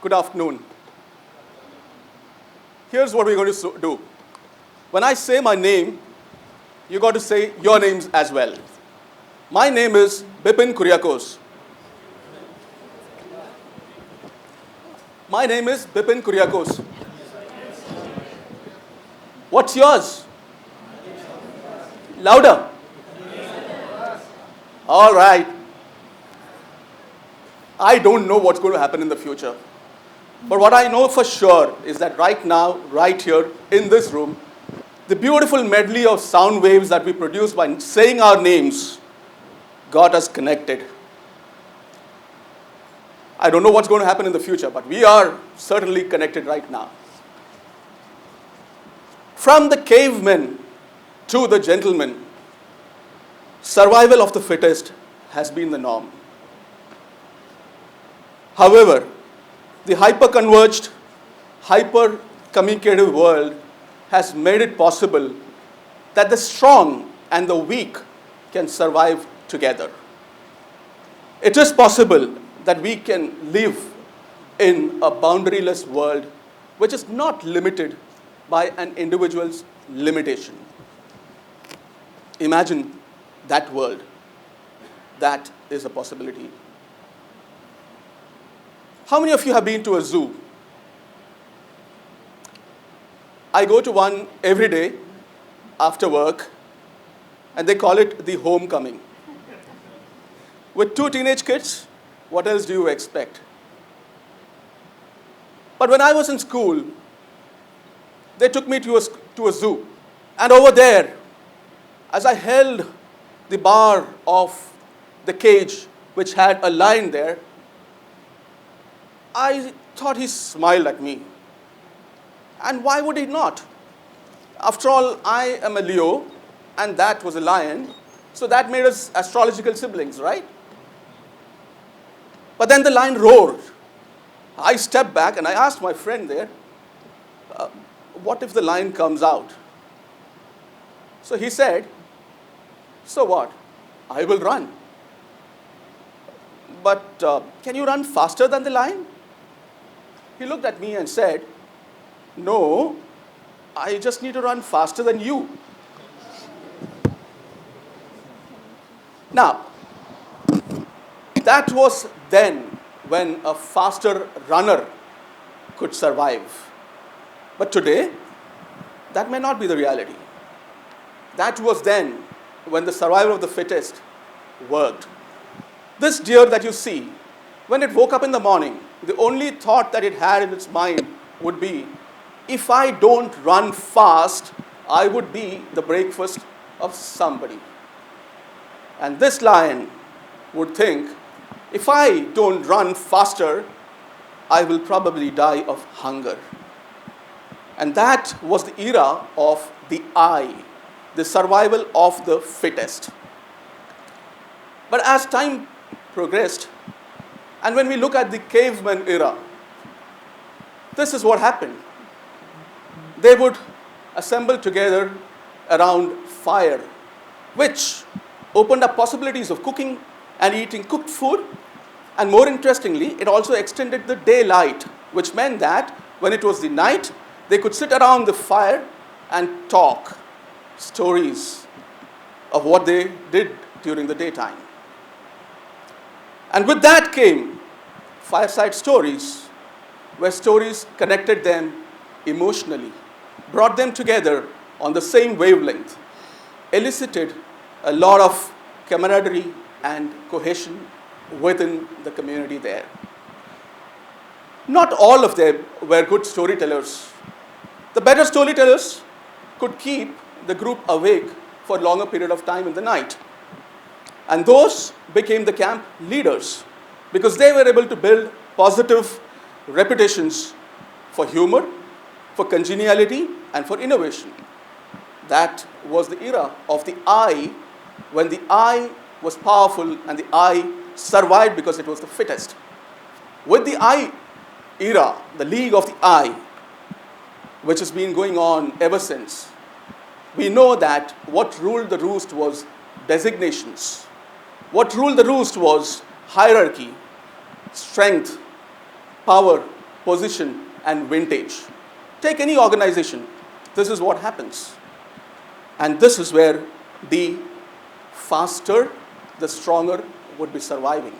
Good afternoon. Here's what we're going to do. When I say my name, you got to say your names as well. My name is Bipin Kuriakose. My name is Bipin Kuriakose. What's yours? Louder. All right. I don't know what's going to happen in the future. But what I know for sure is that right now, right here in this room, the beautiful medley of sound waves that we produce by saying our names got us connected. I don't know what's going to happen in the future, but we are certainly connected right now. From the cavemen to the gentlemen, survival of the fittest has been the norm. However, the hyper-converged, hyper-communicative world has made it possible that the strong and the weak can survive together. It is possible that we can live in a boundaryless world which is not limited by an individual's limitation. Imagine that world. That is a possibility. How many of you have been to a zoo? I go to one every day after work, and they call it the homecoming. With 2 teenage kids, what else do you expect? But when I was in school, they took me to a zoo. And over there, as I held the bar of the cage, which had a lion there, I thought he smiled at me. And why would he not? After all, I am a Leo, and that was a lion, so that made us astrological siblings, right? But then the lion roared. I stepped back and I asked my friend there, what if the lion comes out? So he said, so what? I will run. But can you run faster than the lion? He looked at me and said, no, I just need to run faster than you. Now, that was then when a faster runner could survive. But today, that may not be the reality. That was then when the survival of the fittest worked. This deer that you see, when it woke up in the morning, the only thought that it had in its mind would be, if I don't run fast, I would be the breakfast of somebody. And this lion would think, if I don't run faster, I will probably die of hunger. And that was the era of the I, the survival of the fittest. But as time progressed, and when we look at the caveman era, this is what happened. They would assemble together around fire, which opened up possibilities of cooking and eating cooked food. And more interestingly, it also extended the daylight, which meant that when it was the night, they could sit around the fire and talk stories of what they did during the daytime. And with that came fireside stories, where stories connected them emotionally, brought them together on the same wavelength, elicited a lot of camaraderie and cohesion within the community there. Not all of them were good storytellers. The better storytellers could keep the group awake for a longer period of time in the night. And those became the camp leaders because they were able to build positive reputations for humor, for congeniality, and for innovation. That was the era of the I, when the I was powerful and the I survived because it was the fittest. With the I era, the league of the I, which has been going on ever since, we know that what ruled the roost was designations. What ruled the roost was hierarchy, strength, power, position, and vintage. Take any organization. This is what happens. And this is where the faster, the stronger would be surviving.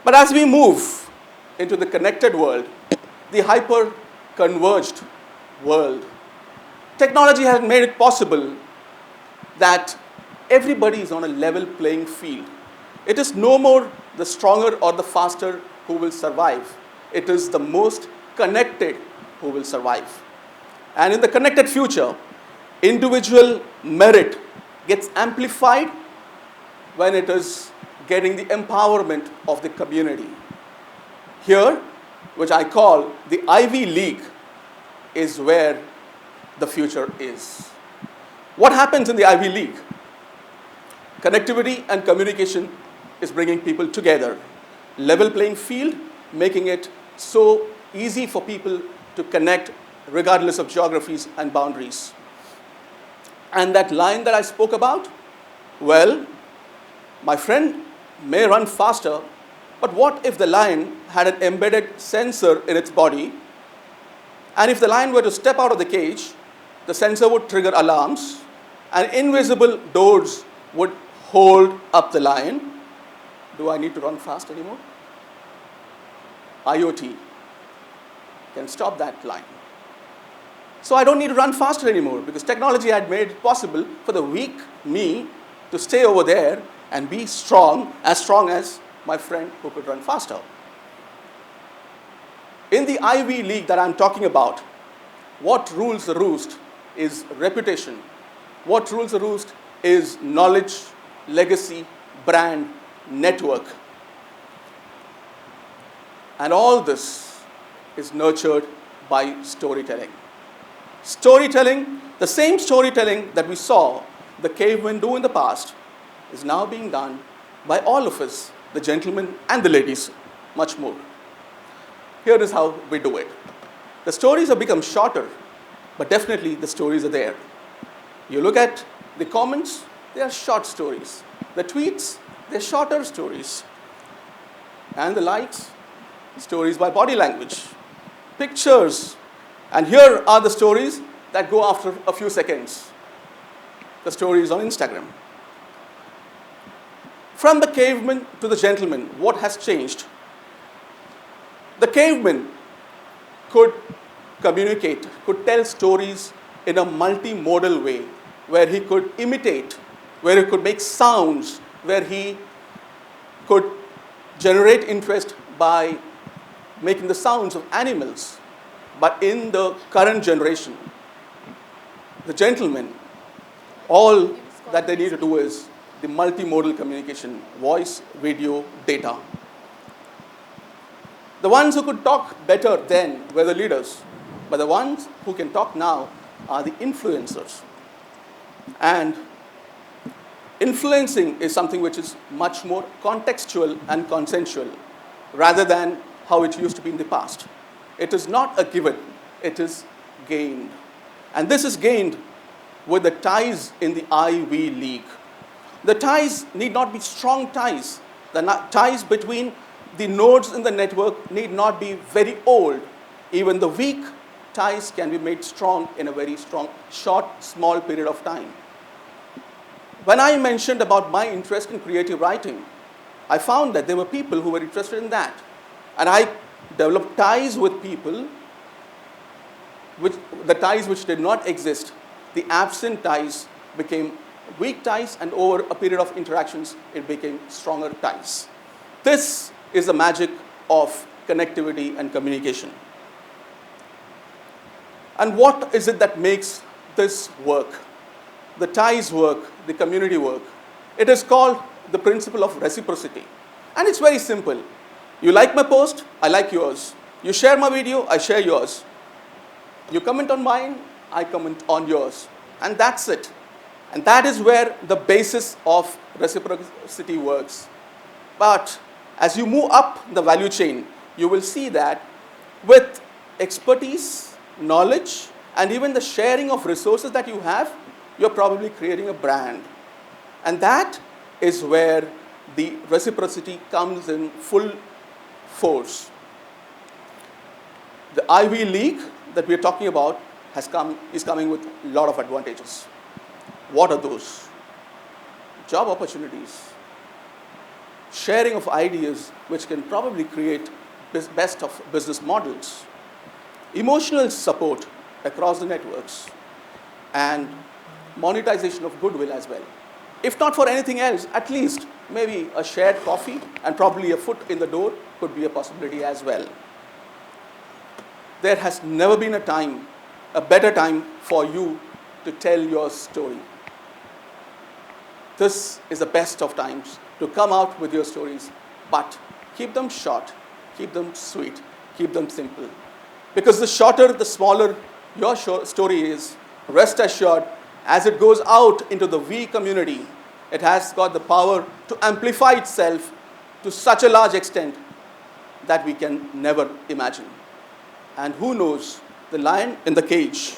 But as we move into the connected world, the hyper-converged world, technology has made it possible that everybody is on a level playing field. It is no more the stronger or the faster who will survive. It is the most connected who will survive. And in the connected future, individual merit gets amplified when it is getting the empowerment of the community. Here, which I call the Ivy League, is where the future is. What happens in the Ivy League? Connectivity and communication is bringing people together. Level playing field, making it so easy for people to connect regardless of geographies and boundaries. And that line that I spoke about, well, my friend may run faster, but what if the lion had an embedded sensor in its body, and if the lion were to step out of the cage, the sensor would trigger alarms, and invisible doors would hold up the lion? Do I need to run fast anymore? IoT can stop that line. So I don't need to run faster anymore because technology had made it possible for the weak me to stay over there and be strong as my friend who could run faster. In the Ivy League that I'm talking about, what rules the roost is reputation. What rules the roost is knowledge, legacy, brand, network. And all this is nurtured by storytelling. Storytelling, the same storytelling that we saw the cavemen do in the past, is now being done by all of us, the gentlemen and the ladies, much more. Here is how we do it. The stories have become shorter, but definitely the stories are there. You look at the comments, they are short stories. The tweets, they're shorter stories. And the likes, stories by body language. Pictures. And here are the stories that go after a few seconds. The stories on Instagram. From the caveman to the gentleman, what has changed? The caveman could communicate, could tell stories in a multimodal way, where he could imitate, where he could make sounds, where he could generate interest by making the sounds of animals. But in the current generation, the gentlemen, all that they need to do is the multimodal communication, voice, video, data. The ones who could talk better then were the leaders, but the ones who can talk now are the influencers. And influencing is something which is much more contextual and consensual rather than how it used to be in the past. It is not a given, it is gained. And this is gained with the ties in the Ivy League. The ties need not be strong ties. The ties between the nodes in the network need not be very old. Even the weak ties can be made strong in a very strong, short, small period of time. When I mentioned about my interest in creative writing, I found that there were people who were interested in that. And I developed ties with people, the ties which did not exist. The absent ties became weak ties, and over a period of interactions, it became stronger ties. This is the magic of connectivity and communication. And what is it that makes this work? The ties work, the community work. It is called the principle of reciprocity. And it's very simple. You like my post, I like yours. You share my video, I share yours. You comment on mine, I comment on yours. And that's it. And that is where the basis of reciprocity works. But as you move up the value chain, you will see that with expertise, knowledge, and even the sharing of resources that you have, you're probably creating a brand. And that is where the reciprocity comes in full force. The Ivy League that we're talking about is coming with a lot of advantages. What are those? Job opportunities, sharing of ideas which can probably create best of business models, emotional support across the networks, and monetization of goodwill as well. If not for anything else, at least maybe a shared coffee and probably a foot in the door could be a possibility as well. There has never been a better time for you to tell your story. This is the best of times to come out with your stories, but keep them short, keep them sweet, keep them simple. Because the shorter, the smaller your story is, rest assured, as it goes out into the we community, it has got the power to amplify itself to such a large extent that we can never imagine. And who knows, the lion in the cage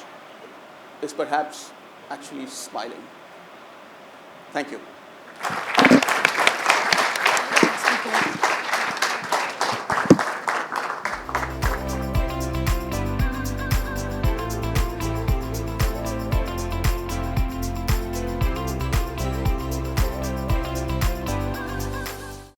is perhaps actually smiling. Thank you.